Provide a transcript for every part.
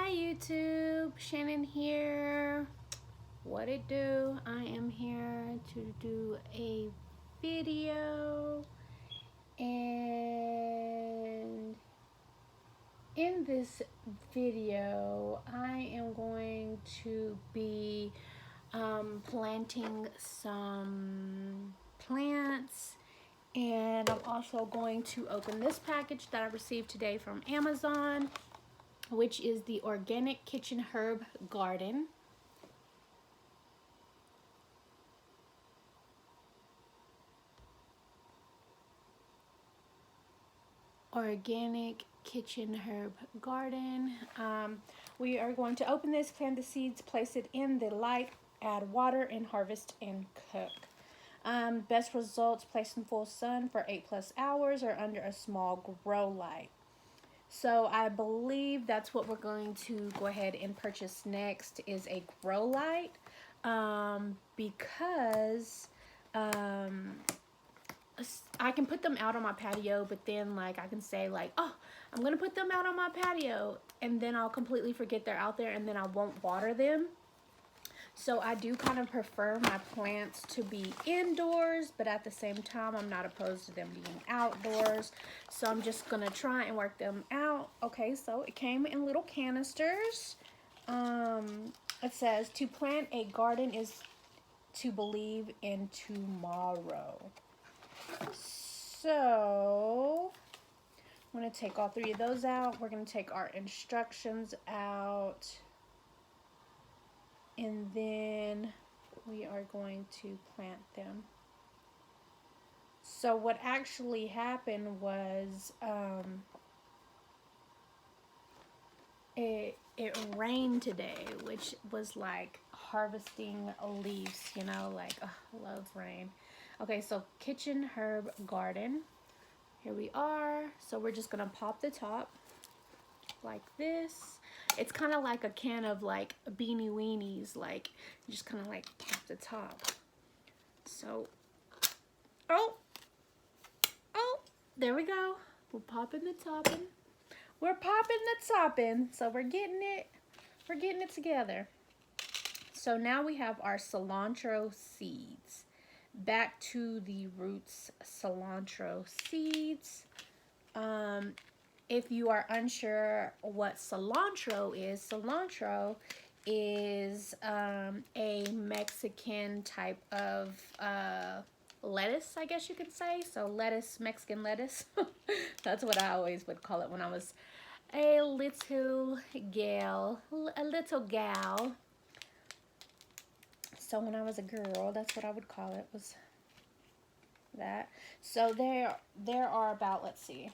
Hi YouTube, Shannon here. What it do? I am here to do a video, and in this video I am going to be planting some plants, and I'm also going to open this package that I received today from Amazon, which is the Organic Kitchen Herb Garden. Organic Kitchen Herb Garden. We are going to open this, plant the seeds, place it in the light, add water, and harvest and cook. Best results placed in full sun for 8+ hours or under a small grow light. So I believe that's what we're going to go ahead and purchase next, is a grow light, because I can put them out on my patio, but then like I can say like, oh, I'm gonna put them out on my patio, and then I'll completely forget they're out there, and then I won't water them. So I do kind of prefer my plants to be indoors, but at the same time I'm not opposed to them being outdoors. So I'm just gonna try and work them out. Okay, so it came in little canisters. It says, to plant a garden is to believe in tomorrow. So I'm going to take all 3 of those out. We're going to take our instructions out, and then we are going to plant them. So what actually happened was it rained today, which was like harvesting leaves, you know, like, oh, I love rain. Okay, so Kitchen Herb Garden. Here we are. So we're just gonna pop the top like this. It's kind of like a can of like beanie weenies, like you just kind of like pop the top. So, oh, there we go. We're popping the topping. We're popping the topping. So we're getting it together. So now we have our cilantro seeds. Back to the roots cilantro seeds. If you are unsure what cilantro is a Mexican type of lettuce, I guess you could say. So lettuce, Mexican lettuce. That's what I always would call it when I was a little gal. So when I was a girl, that's what I would call it, was that. So there are about, let's see,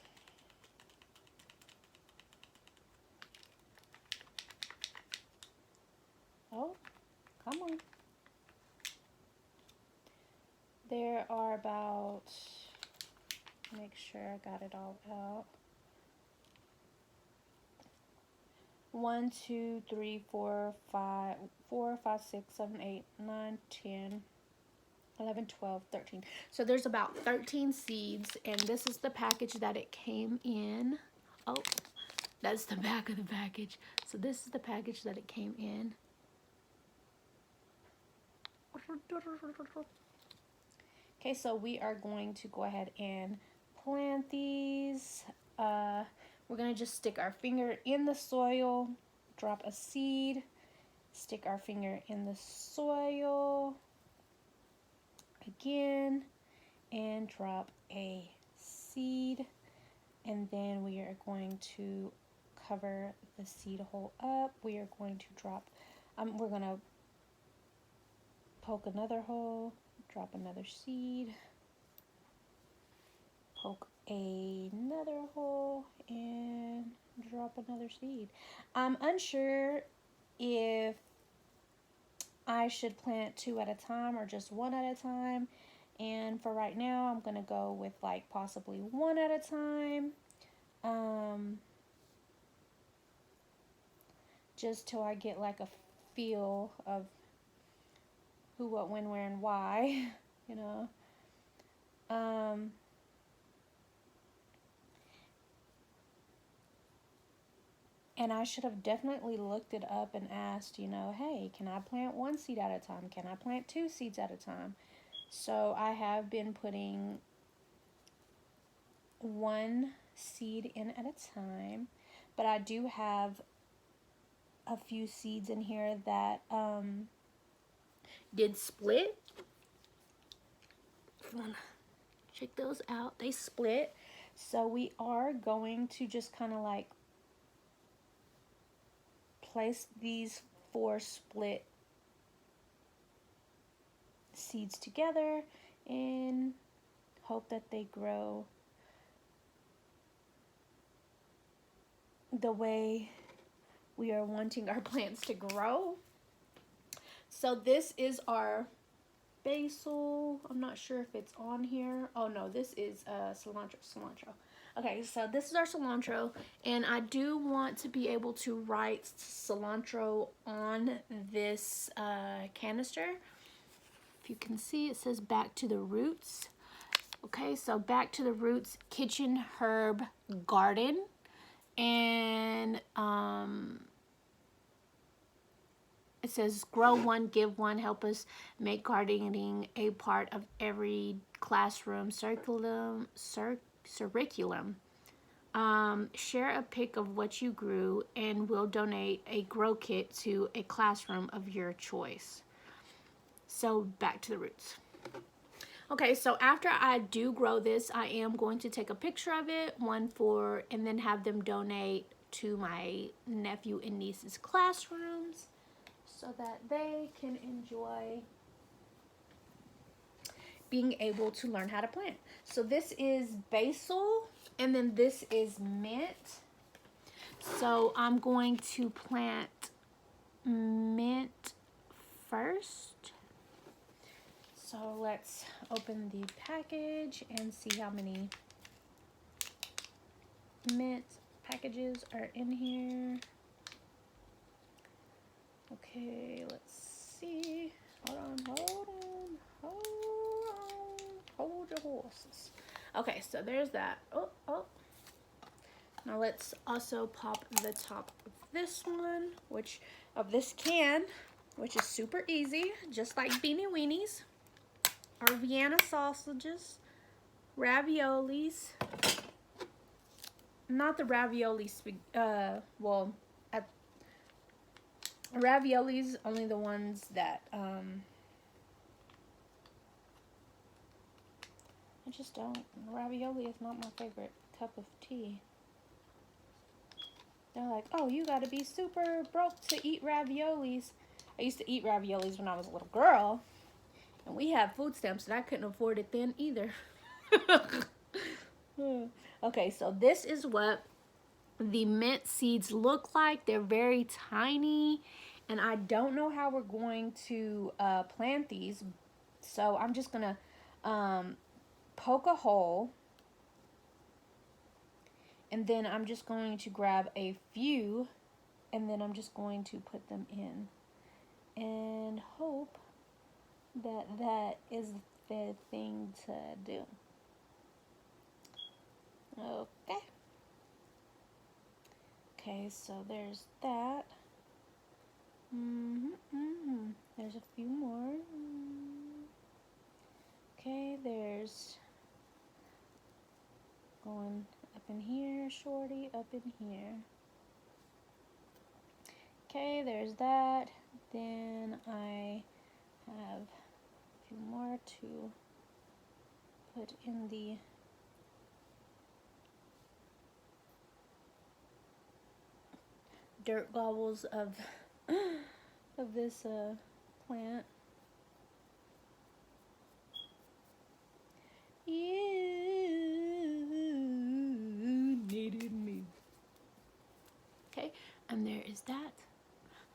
oh, come on. There are about, make sure I got it all out. 1, 2, 3, 4, 5, 6, 7, 8, 9, 10, 11, 12, 13. So there's about 13 seeds, and this is the package that it came in. Oh, that's the back of the package. So this is the package that it came in. Okay, so we are going to go ahead and plant these. We're going to just stick our finger in the soil, drop a seed, stick our finger in the soil again, and drop a seed. And then we are going to cover the seed hole up. We are going to drop, we're going to poke another hole, drop another seed, poke another hole, and drop another seed. I'm unsure if I should plant 2 at a time or just 1 at a time, and for right now I'm gonna go with like possibly 1 at a time, just till I get like a feel of who, what, when, where, and why, you know. And I should have definitely looked it up and asked, you know, hey, can I plant 1 seed at a time? Can I plant 2 seeds at a time? So I have been putting 1 seed in at a time, but I do have a few seeds in here that did split. If you want to check those out, they split. So we are going to just kind of like place these 4 split seeds together and hope that they grow the way we are wanting our plants to grow. So this is our basil. I'm not sure if it's on here. Oh no, this is cilantro. Okay, so this is our cilantro, and I do want to be able to write cilantro on this canister. If you can see, it says back to the roots. Okay, so back to the roots, kitchen herb garden, and it says grow one, give one, help us make gardening a part of every classroom curriculum. Share a pic of what you grew and we'll donate a grow kit to a classroom of your choice. So back to the roots. Okay, so after I do grow this, I am going to take a picture of it, and then have them donate to my nephew and niece's classrooms so that they can enjoy being able to learn how to plant. So this is basil, and then this is mint. So I'm going to plant mint first. So let's open the package and see how many mint packages are in here. Okay, let's see. Hold your horses. Okay, so there's that. Oh. Now let's also pop the top of this one, of this can, which is super easy, just like Beanie Weenies. Our Vienna sausages, raviolis, not the ravioli, raviolis, only the ones that, I just don't, ravioli is not my favorite cup of tea. They're like, oh, you gotta be super broke to eat raviolis. I used to eat raviolis when I was a little girl. And we had food stamps, and I couldn't afford it then either. Okay, so this is what the mint seeds look like. They're very tiny, and I don't know how we're going to plant these. So I'm just going to poke a hole, and then I'm just going to grab a few, and then I'm just going to put them in and hope that is the thing to do. Okay, so there's that. There's a few more. Okay, there's going up in here, shorty, up in here. Okay, there's that. Then I have a few more to put in the dirt gobbles of this plant. You needed me. Okay, and there is that.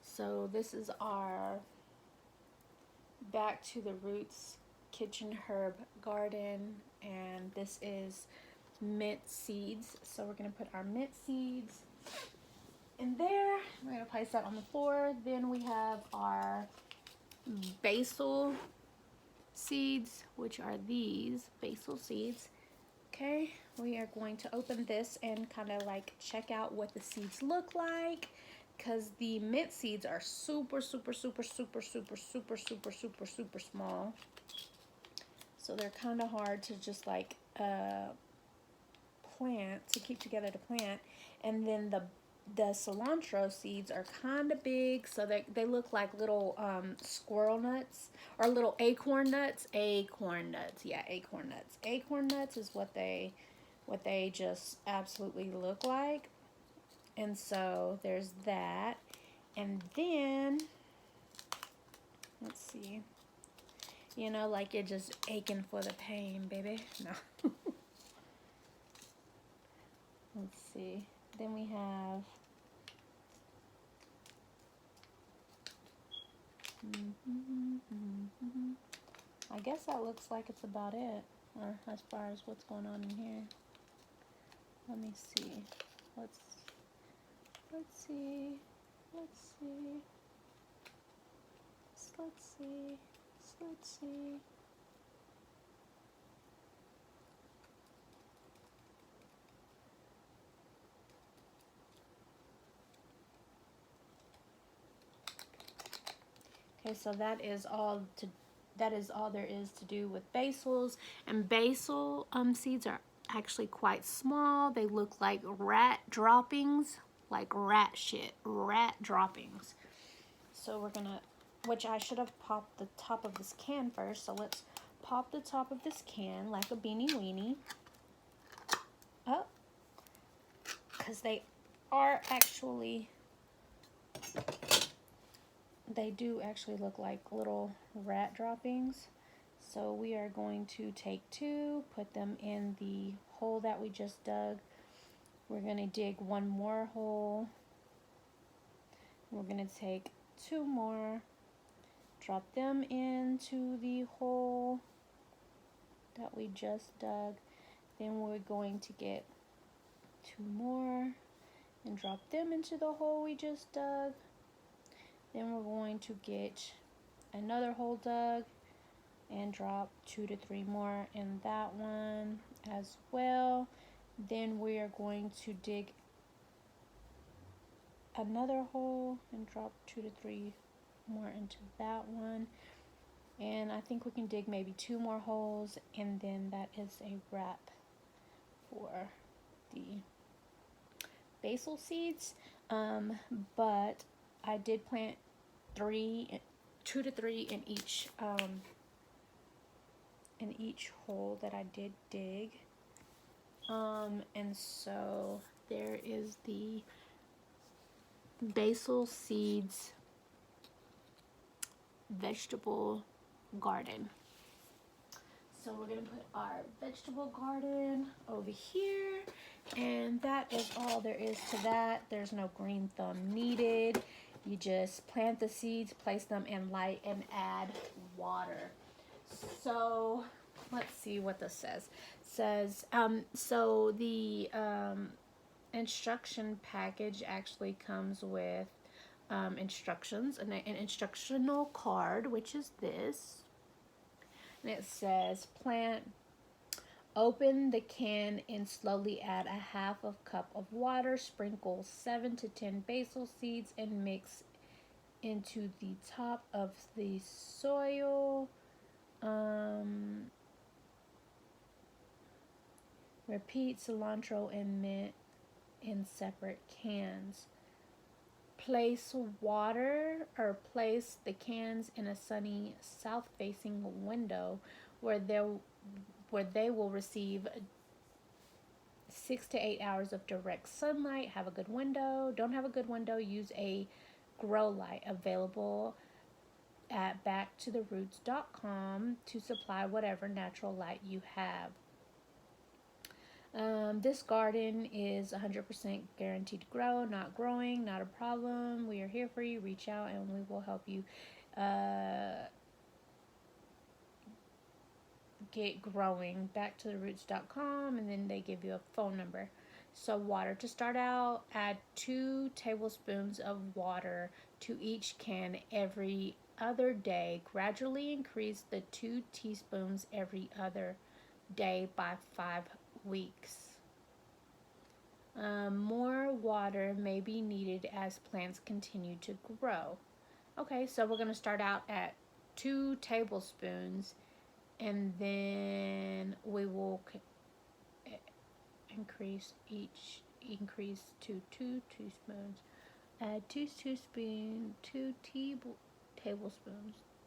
So this is our back to the roots kitchen herb garden, and this is mint seeds. So we're gonna put our mint seeds in there. We're gonna place that on the floor. Then we have our basil seeds, which are these basil seeds. Okay, we are going to open this and kind of like check out what the seeds look like, because the mint seeds are super small. So they're kind of hard to just like plant, to keep together to plant. And then the cilantro seeds are kind of big, so they look like little squirrel nuts, or little acorn nuts. Acorn nuts, yeah, acorn nuts. Acorn nuts is what they just absolutely look like. And so there's that. And then let's see, you know, like you're just aching for the pain, baby. No. Let's see. Then we have I guess that looks like it's about it, or as far as what's going on in here. Let me see. Let's see. Let's see. Let's see. Okay, so that is all there is to do with basils. And basil seeds are actually quite small. They look like rat droppings, like rat shit, rat droppings. So we're gonna, which I should have popped the top of this can first. So let's pop the top of this can like a beanie weenie. Oh, because they are actually, they do actually look like little rat droppings. So we are going to take two, put them in the hole that we just dug. We're going to dig one more hole. We're going to take two more, drop them into the hole that we just dug. Then we're going to get two more and drop them into the hole we just dug. Then we're going to get another hole dug and drop 2 to 3 more in that one as well. Then we are going to dig another hole and drop 2 to 3 more into that one. And I think we can dig maybe 2 more holes, and then that is a wrap for the basil seeds. But I did plant 2 to 3 in each hole that I did dig. And so there is the basil seeds vegetable garden. So we're gonna put our vegetable garden over here, and that is all there is to that. There's no green thumb needed. You just plant the seeds, place them in light, and add water. So let's see what this says. It says so the instruction package actually comes with instructions, an instructional card, which is this. And it says plant, open the can and slowly add a 1/2 cup of water, sprinkle 7 to 10 basil seeds and mix into the top of the soil. Repeat cilantro and mint in separate cans. Place the cans in a sunny south-facing window where they will receive 6 to 8 hours of direct sunlight. Have a good window. Don't have a good window, use a grow light available at backtotheroots.com to supply whatever natural light you have. This garden is 100% guaranteed to grow. Not growing, not a problem. We are here for you. Reach out and we will help you get growing. Backtotheroots.com, and then they give you a phone number. So water. To start out, add 2 tablespoons of water to each can every other day. Gradually increase the 2 teaspoons every other day by 5 weeks. More water may be needed as plants continue to grow. Okay, so we're going to start out at 2 tablespoons, and then we will increase to 2 teaspoons. Add 2 teaspoons,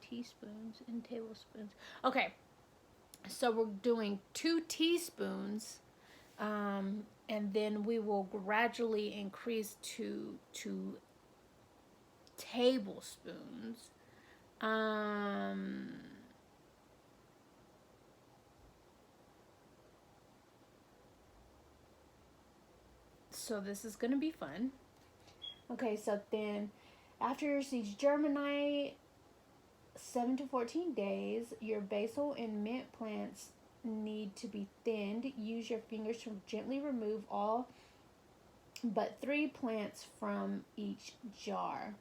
teaspoons and tablespoons. Okay, so we're doing 2 teaspoons, and then we will gradually increase to 2 tablespoons. So this is gonna be fun. Okay, so then after your seeds germinate 7 to 14 days, your basil and mint plants need to be thinned. Use your fingers to gently remove all but 3 plants from each jar.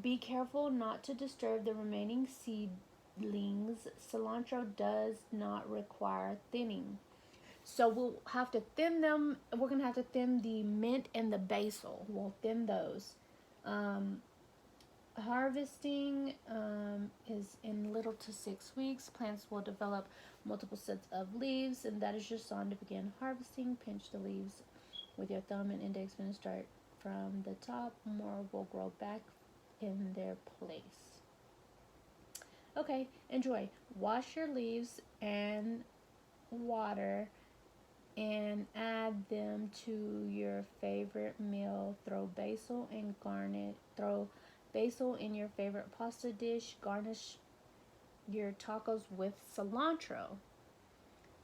Be careful not to disturb the remaining seedlings. Cilantro does not require thinning. So we'll have to thin them. We're going to have to thin the mint and the basil. We'll thin those. Harvesting is in little to 6 weeks. Plants will develop multiple sets of leaves, and that is your sign to begin harvesting. Pinch the leaves with your thumb and index finger. Start from the top. More will grow back in their place. Okay, enjoy. Wash your leaves and water and add them to your favorite meal. Throw basil in your favorite pasta dish. Garnish your tacos with cilantro.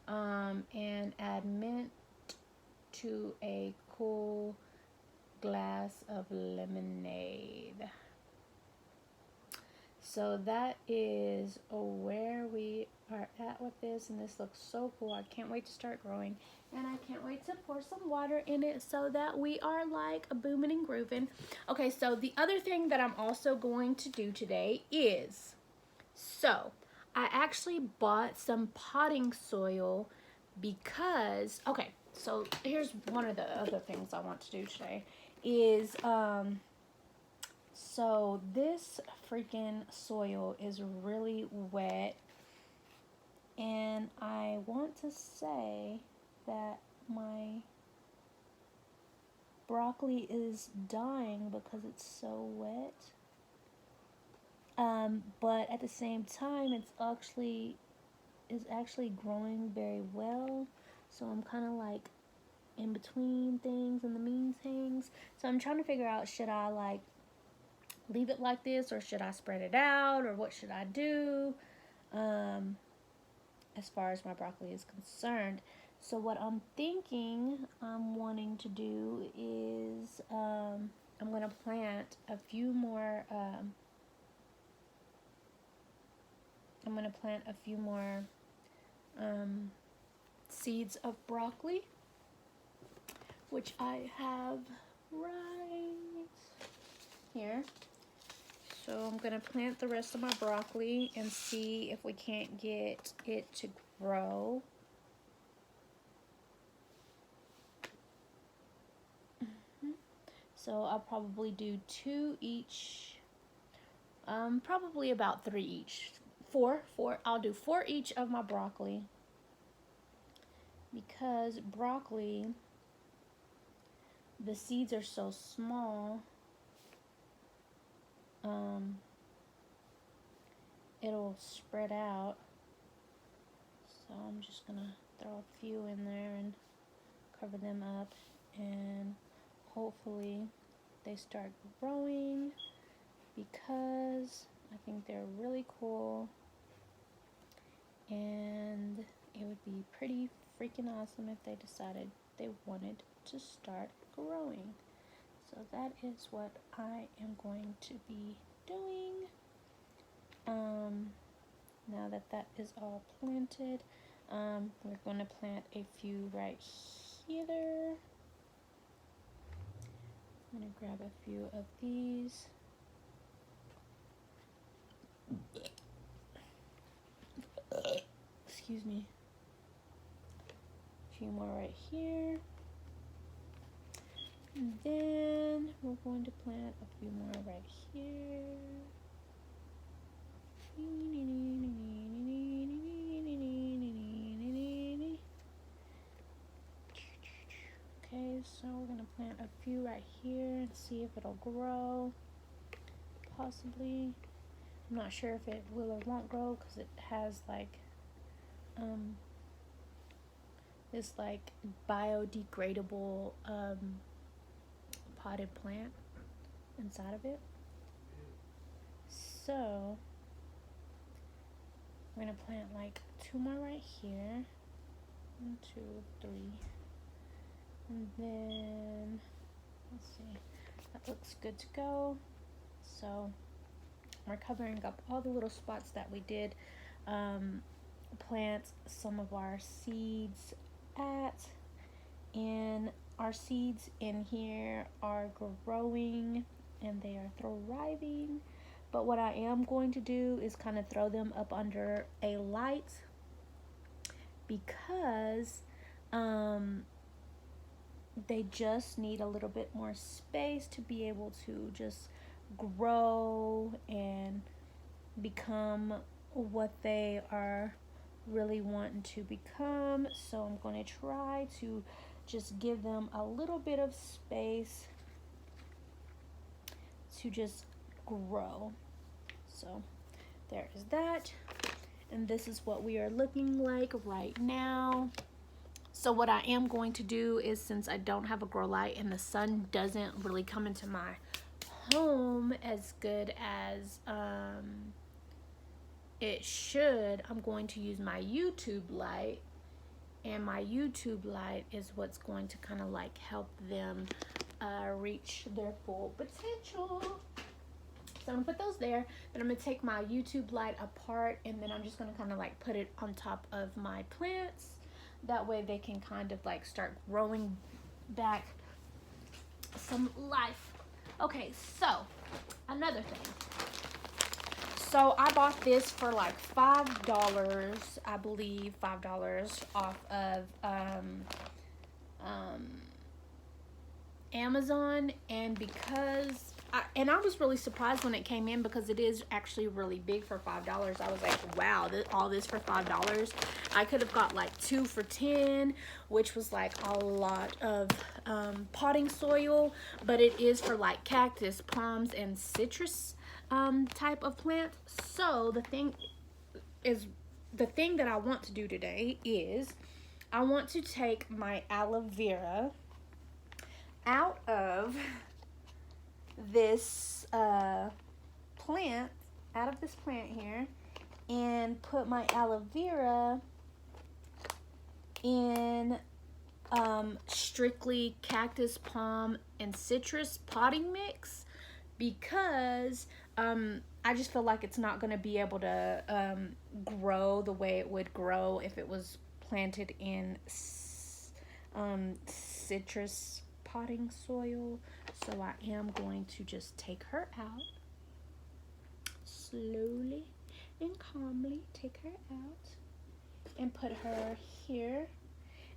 And add mint to a cool glass of lemonade. So that is where we are at with this, and this looks so cool. I can't wait to start growing, and I can't wait to pour some water in it so that we are like a booming and grooving. Okay, so the other thing that I'm also going to do today is, so I actually bought some potting soil because, okay, so here's one of the other things I want to do today is, so this freaking soil is really wet, and I want to say that my broccoli is dying because it's so wet. But at the same time, it's actually growing very well. So I'm kind of like in between things and the mean things. So I'm trying to figure out, should I like leave it like this, or should I spread it out, or what should I do as far as my broccoli is concerned. So what I'm thinking I'm wanting to do is I'm going to plant a few more seeds of broccoli, which I have right here. So I'm going to plant the rest of my broccoli and see if we can't get it to grow. So I'll probably do 2 each, probably about 3 each. 4, I'll do 4 each of my broccoli, because broccoli, the seeds are so small. It'll spread out. So I'm just gonna throw a few in there and cover them up, and hopefully they start growing, because I think they're really cool, and it would be pretty freaking awesome if they decided they wanted to start growing. So that is what I am going to be doing. Now that that is all planted, we're going to plant a few right here. I'm going to grab a few of these. Excuse me. few more right here. And then we're going to plant a few more right here. Okay, so we're going to plant a few right here and see if it'll grow. Possibly. I'm not sure if it will or won't grow because it has like this like biodegradable potted plant inside of it. So we're gonna plant like 2 more right here. 1, 2, 3. And then let's see. That looks good to go. So we're covering up all the little spots that we did plant some of our seeds at, and our seeds in here are growing and they are thriving. But what I am going to do is kind of throw them up under a light because they just need a little bit more space to be able to just grow and become what they are really wanting to become. So I'm going to try to just give them a little bit of space to just grow. So there is that, and this is what we are looking like right now. So what I am going to do is, since I don't have a grow light and the sun doesn't really come into my home as good as it should, I'm going to use my YouTube light, and my YouTube light is what's going to kind of like help them reach their full potential. So I'm gonna put those there. Then I'm gonna take my YouTube light apart, and then I'm just gonna kind of like put it on top of my plants. That way they can kind of like start growing back some life. Okay, so another thing. So I bought this for like $5, I believe, $5 off of Amazon, and because I was really surprised when it came in because it is actually really big for $5. I was like, wow, all this for $5. I could have got like 2 for $10, which was like a lot of potting soil, but it is for like cactus, palms, and citrus type of plant. So the thing that I want to do today is I want to take my aloe vera out of this plant, here, and put my aloe vera in strictly cactus, palm, and citrus potting mix, because I just feel like it's not going to be able to grow the way it would grow if it was planted in citrus potting soil. So I am going to just take her out slowly and calmly, take her out and put her here.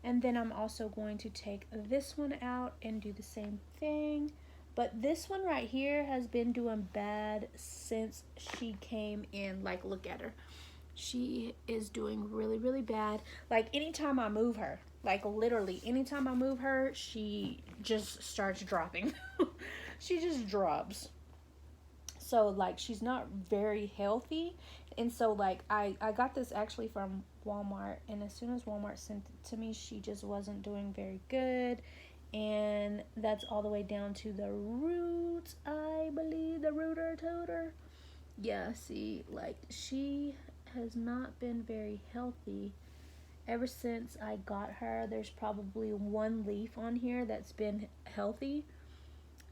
And then I'm also going to take this one out and do the same thing. But this one right here has been doing bad since she came in. Like, look at her. She is doing really, really bad. Like, anytime I move her, like literally anytime I move her, she just starts dropping. She just drops. So like, she's not very healthy. And so like, I got this actually from Walmart, and as soon as Walmart sent it to me, she just wasn't doing very good. And that's all the way down to the roots, I believe, the rooter tooter. Yeah, see, like, she has not been very healthy ever since I got her. There's probably 1 leaf on here that's been healthy,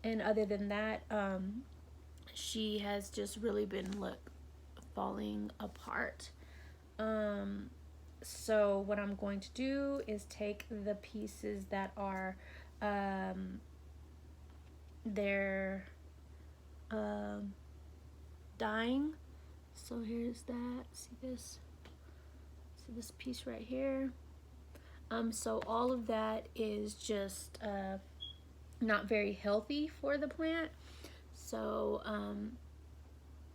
and other than that, she has just really been falling apart. So what I'm going to do is take the pieces that are they're dying. So here's that. See this piece right here. So all of that is just not very healthy for the plant. So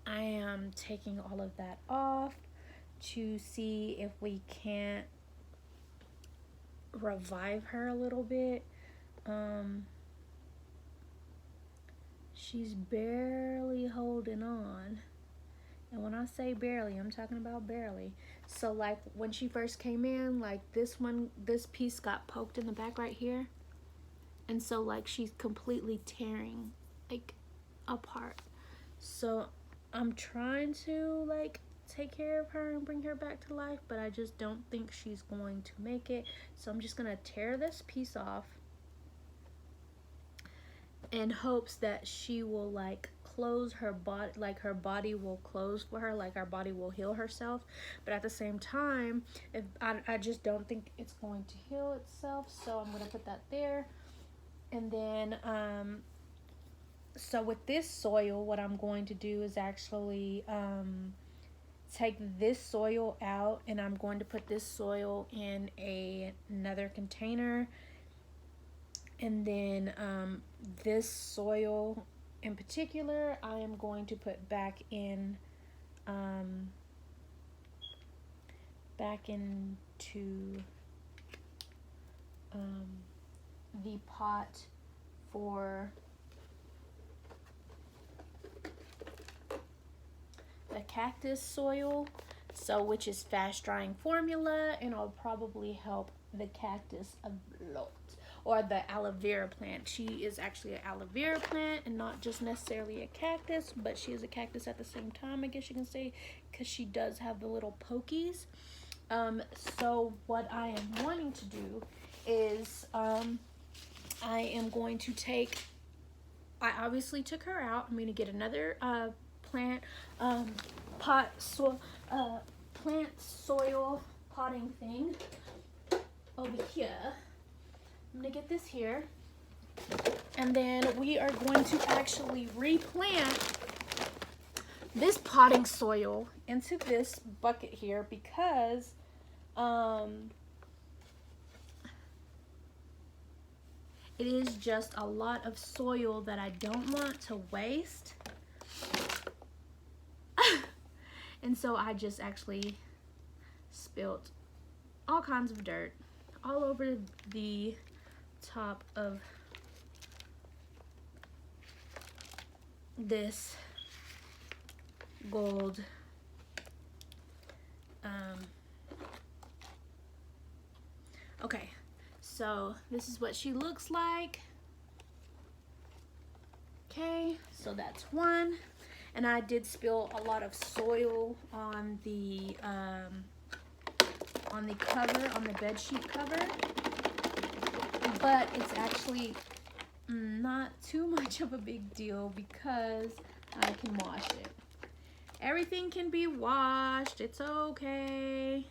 I am taking all of that off to see if we can't revive her a little bit. She's barely holding on. And when I say barely, I'm talking about barely. So like when she first came in, like this piece got poked in the back right here. And so like she's completely tearing like apart. So I'm trying to like take care of her and bring her back to life, but I just don't think she's going to make it. So I'm just gonna tear this piece off in hopes that she will like close her body, like her body will close for her, like our body will heal herself. But at the same time, if I just don't think it's going to heal itself, so I'm gonna put that there. And then so with this soil, what I'm going to do is actually take this soil out, and I'm going to put this soil in another container. And then this soil in particular, I am going to put back into the pot for the cactus soil, so which is fast drying formula, and it'll probably help the cactus a lot. Or the aloe vera plant. She is actually an aloe vera plant and not just necessarily a cactus, but she is a cactus at the same time, I guess you can say, because she does have the little pokies. So what I am wanting to do is I am going to take, I obviously took her out. I'm going to get another plant soil potting thing over here. I'm gonna get this here, and then we are going to actually replant this potting soil into this bucket here because it is just a lot of soil that I don't want to waste. And so I just actually spilt all kinds of dirt all over the top of this gold okay, so this is what she looks like. Okay, so that's one. And I did spill a lot of soil on the cover, on the bed sheet cover, but it's actually not too much of a big deal because I can wash it. Everything can be washed. It's okay.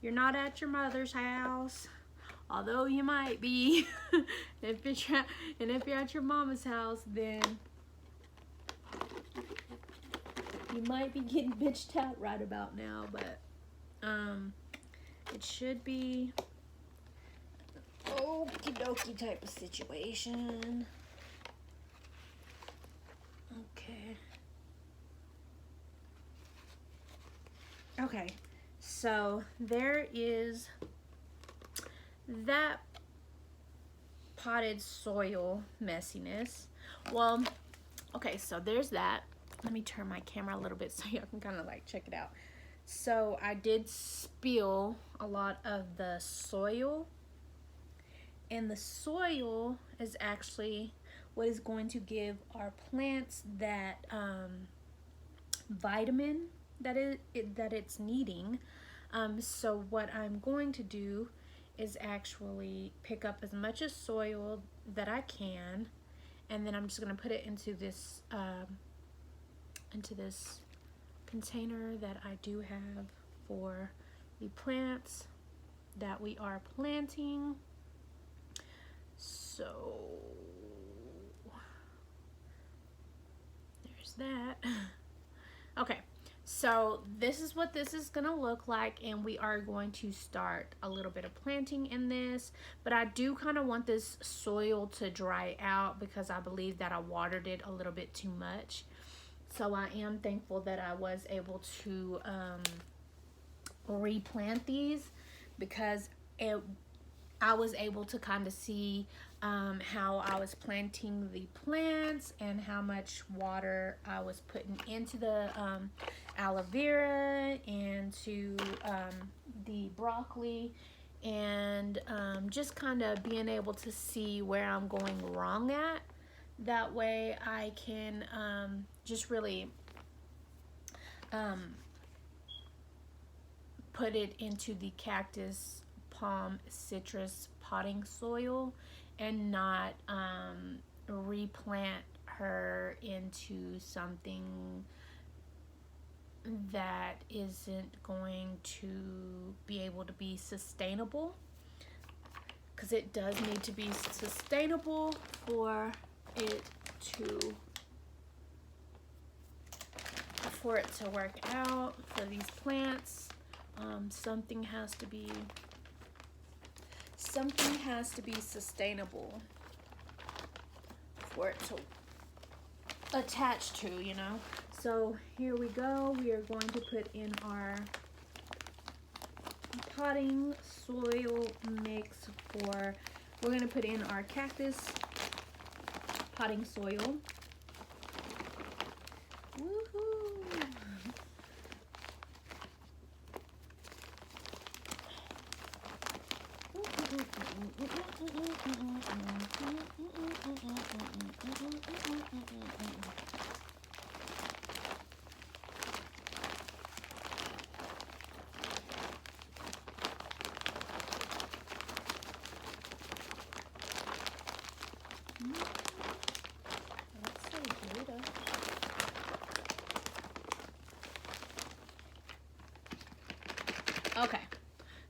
You're not at your mother's house, although you might be. If you're at your mama's house, then you might be getting bitched out right about now, but it should be okie dokie type of situation. Okay, so there is that potted soil messiness. Well, okay, so there's that. Let me turn my camera a little bit so y'all can kind of like check it out. So I did spill a lot of the soil, and the soil is actually what is going to give our plants that vitamin that it's needing. So what I'm going to do is actually pick up as much as soil that I can, and then I'm just going to put it into this container that I do have for the plants that we are planting. So there's that. Okay, So this is what this is gonna look like, and we are going to start a little bit of planting in this, but I do kind of want this soil to dry out because I believe that I watered it a little bit too much. So I am thankful that I was able to replant these because I was able to kind of see how I was planting the plants and how much water I was putting into the aloe vera and to the broccoli, and just kind of being able to see where I'm going wrong at. That way I can just really put it into the cactus palm citrus potting soil and not replant her into something that isn't going to be able to be sustainable, because it does need to be sustainable for it to work out for these plants. Something has to be sustainable for it to attach to, you know. So here we go. We are going to put in our potting soil mix for, we're going to put in our cactus potting soil. Woohoo! Okay,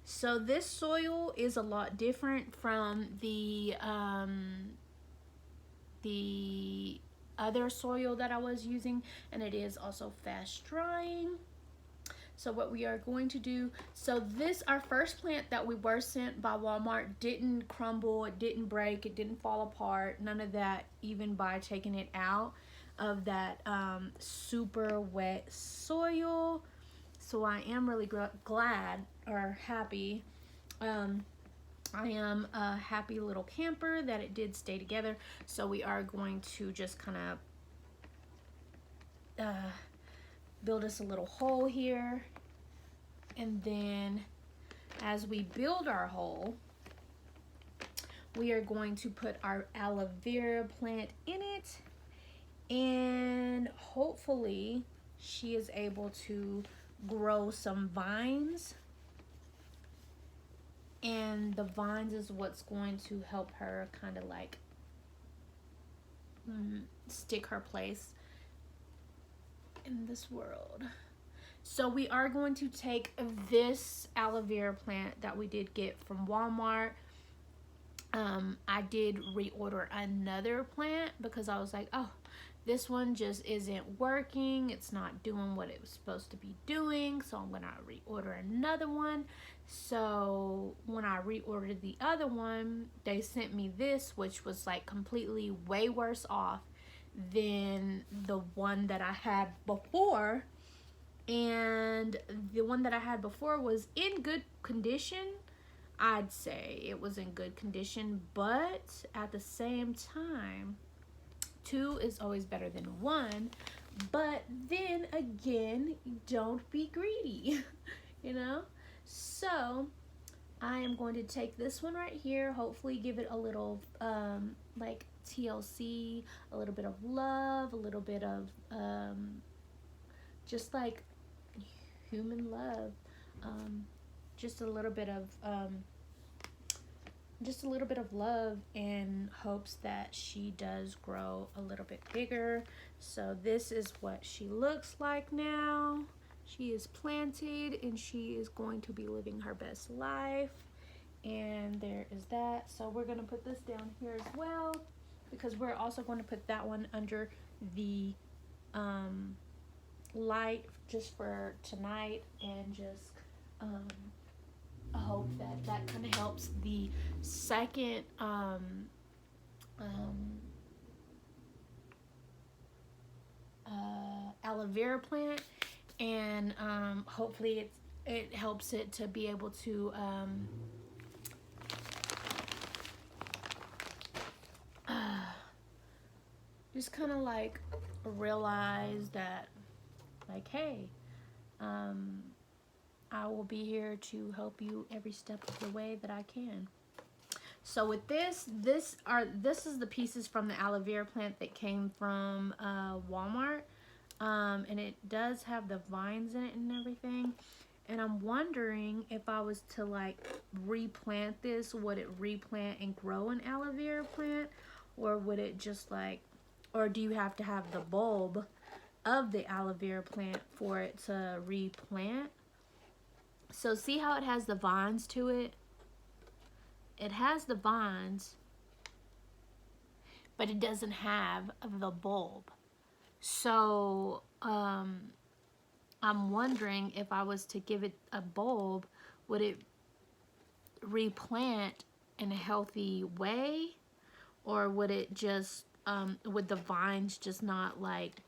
so this soil is a lot different from the other soil that I was using, and it is also fast drying. So what we are going to do, so this, our first plant that we were sent by Walmart, didn't crumble, it didn't break, it didn't fall apart, none of that, even by taking it out of that super wet soil. So I am really glad, or happy. I am a happy little camper that it did stay together. So we are going to just kind of build us a little hole here. And then as we build our hole, we are going to put our aloe vera plant in it. And hopefully she is able to grow some vines, and the vines is what's going to help her kind of like stick her place in this world. So we are going to take this aloe vera plant that we did get from Walmart. I did reorder another plant because I was like, oh, this one just isn't working. It's not doing what it was supposed to be doing. So I'm gonna reorder another one. So when I reordered the other one, they sent me this, which was like completely way worse off than the one that I had before. And the one that I had before was in good condition. I'd say it was in good condition, but at the same time, 2 is always better than 1. But then again, don't be greedy, you know? So I am going to take this one right here, hopefully give it a little like TLC, a little bit of love, a little bit of just like human love, just a little bit of love, in hopes that she does grow a little bit bigger. So this is what she looks like now. She is planted and she is going to be living her best life. And there is that. So we're going to put this down here as well, because we're also going to put that one under the light just for tonight, and just um, I hope that that kind of helps. The second um, aloe vera plant, and hopefully it helps it to be able to just kind of like realize that, like, hey, um, I will be here to help you every step of the way that I can. So with this is the pieces from the aloe vera plant that came from Walmart, and it does have the vines in it and everything. And I'm wondering if I was to like replant this, would it replant and grow an aloe vera plant, or would it just like, or do you have to have the bulb of the aloe vera plant for it to replant? So see how it has the vines to it? It has the vines, but it doesn't have the bulb. So I'm wondering if I was to give it a bulb, would it replant in a healthy way, or would it just would the vines just not like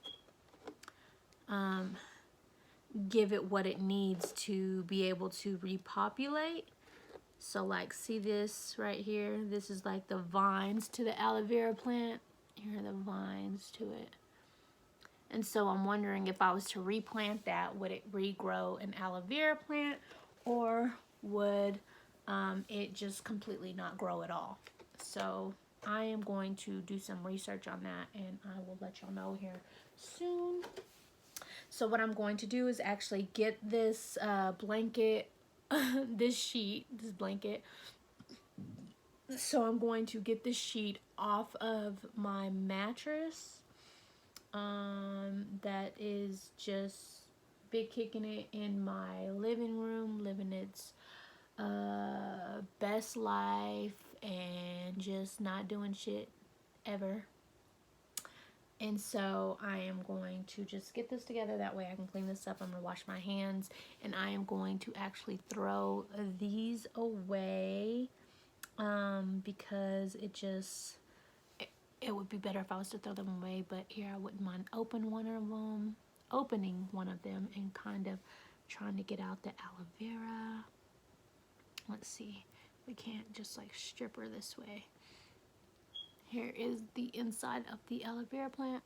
give it what it needs to be able to repopulate? So like, see this right here, this is like the vines to the aloe vera plant. Here are the vines to it. And so I'm wondering if I was to replant that, would it regrow an aloe vera plant, or would it just completely not grow at all? So I am going to do some research on that, and I will let y'all know here soon. So what I'm going to do is actually get this blanket, this blanket. So I'm going to get this sheet off of my mattress. That is just big kicking it in my living room, living its best life, and just not doing shit ever. And so I am going to just get this together. That way I can clean this up. I'm going to wash my hands, and I am going to actually throw these away because it would be better if I was to throw them away. But here, I wouldn't mind opening one of them and kind of trying to get out the aloe vera. Let's see. We can't just like strip her this way. Here is the inside of the aloe vera plant.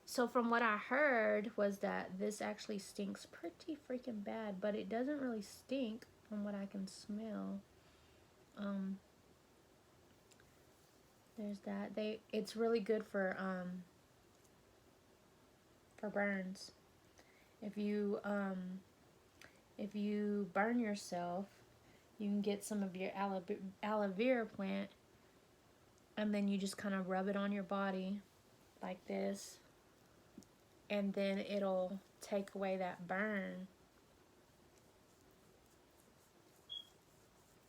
So from what I heard was that this actually stinks pretty freaking bad, but it doesn't really stink from what I can smell. There's that. It's really good for burns. If you burn yourself, you can get some of your aloe vera plant, and then you just kind of rub it on your body like this, and then it'll take away that burn,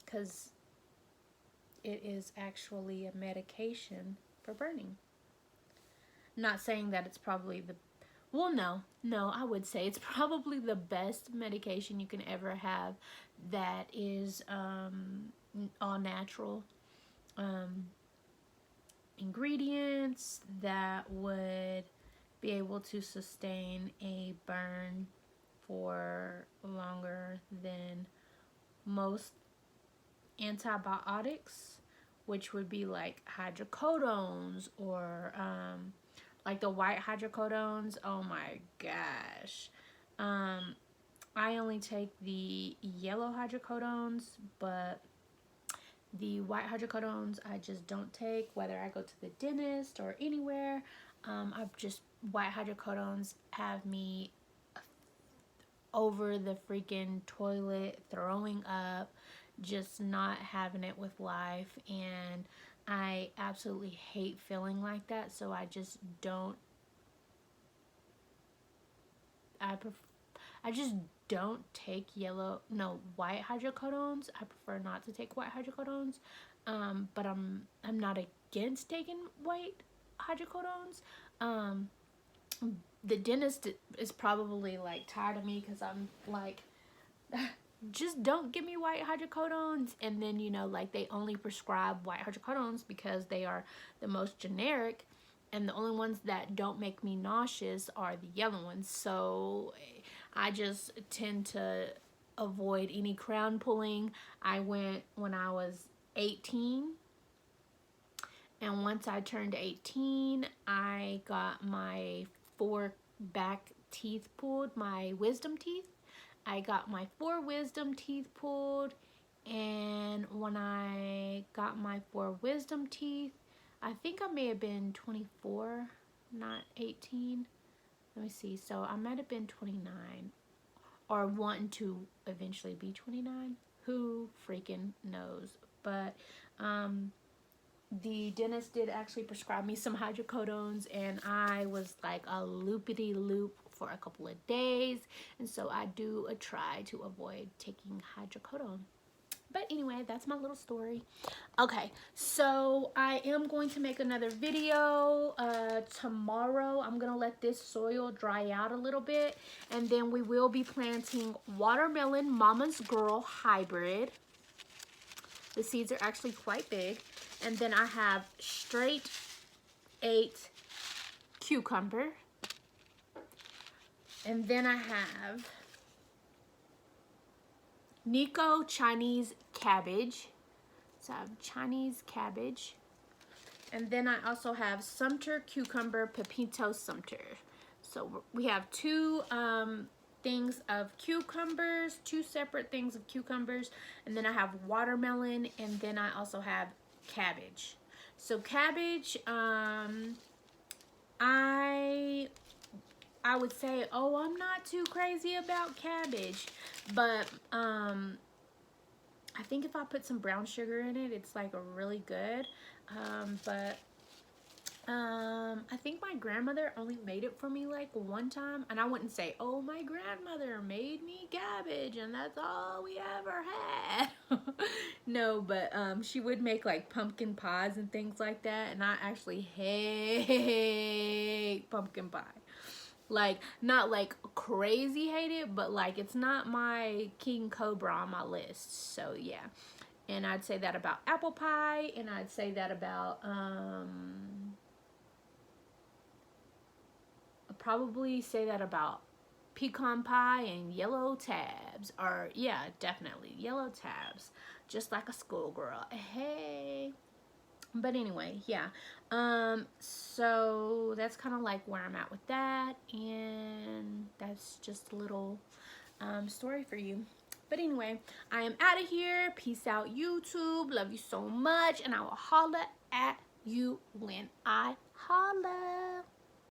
because it is actually a medication for burning. Not saying that it's probably no, I would say it's probably the best medication you can ever have that is all natural ingredients that would be able to sustain a burn for longer than most antibiotics, which would be like hydrocodones, or like the white hydrocodones. Oh my gosh. I only take the yellow hydrocodones, but the white hydrocodones I just don't take, whether I go to the dentist or anywhere. White hydrocodones have me over the freaking toilet, throwing up, just not having it with life, and I absolutely hate feeling like that. So I just don't. I just don't take white hydrocodones. I prefer not to take white hydrocodones. But I'm not against taking white hydrocodones. the dentist is probably like tired of me because I'm like, just don't give me white hydrocodones. And then, you know, like they only prescribe white hydrocodones because they are the most generic, and the only ones that don't make me nauseous are the yellow ones. So I just tend to avoid any crown pulling. I went when I was 18, and once I turned 18, I got my 4 back teeth pulled, my wisdom teeth. I got my 4 wisdom teeth pulled, and when I got my 4 wisdom teeth, I think I may have been 24, not 18. Let me see. So I might have been 29, or wanting to eventually be 29. Who freaking knows? But the dentist did actually prescribe me some hydrocodones, and I was like a loopity loop for a couple of days, and so I do try to avoid taking hydrocodone. But anyway, that's my little story. Okay, so I am going to make another video tomorrow. I'm gonna let this soil dry out a little bit, and then we will be planting watermelon mama's girl hybrid. The seeds are actually quite big. And then I have straight 8 cucumber. And then I have Nico Chinese cabbage. So I have Chinese cabbage. And then I also have Sumter cucumber, Pepito Sumter. So we have 2 things of cucumbers, 2 separate things of cucumbers. And then I have watermelon, and then I also have cabbage. So cabbage, I would say, oh, I'm not too crazy about cabbage, but I think if I put some brown sugar in it, it's like really good. I think my grandmother only made it for me like one time, and I wouldn't say, oh, my grandmother made me cabbage and that's all we ever had. No, but she would make like pumpkin pies and things like that, and I actually hate pumpkin pie. Like, not like crazy hate it, but like it's not my king cobra on my list. So yeah. And I'd say that about apple pie, and I'd say that about probably say that about pecan pie and yellow tabs. Or yeah, definitely yellow tabs, just like a schoolgirl. Hey. But anyway, yeah, so that's kind of like where I'm at with that, and that's just a little story for you. But anyway, I am out of here. Peace out, YouTube. Love you so much, and I will holla at you when I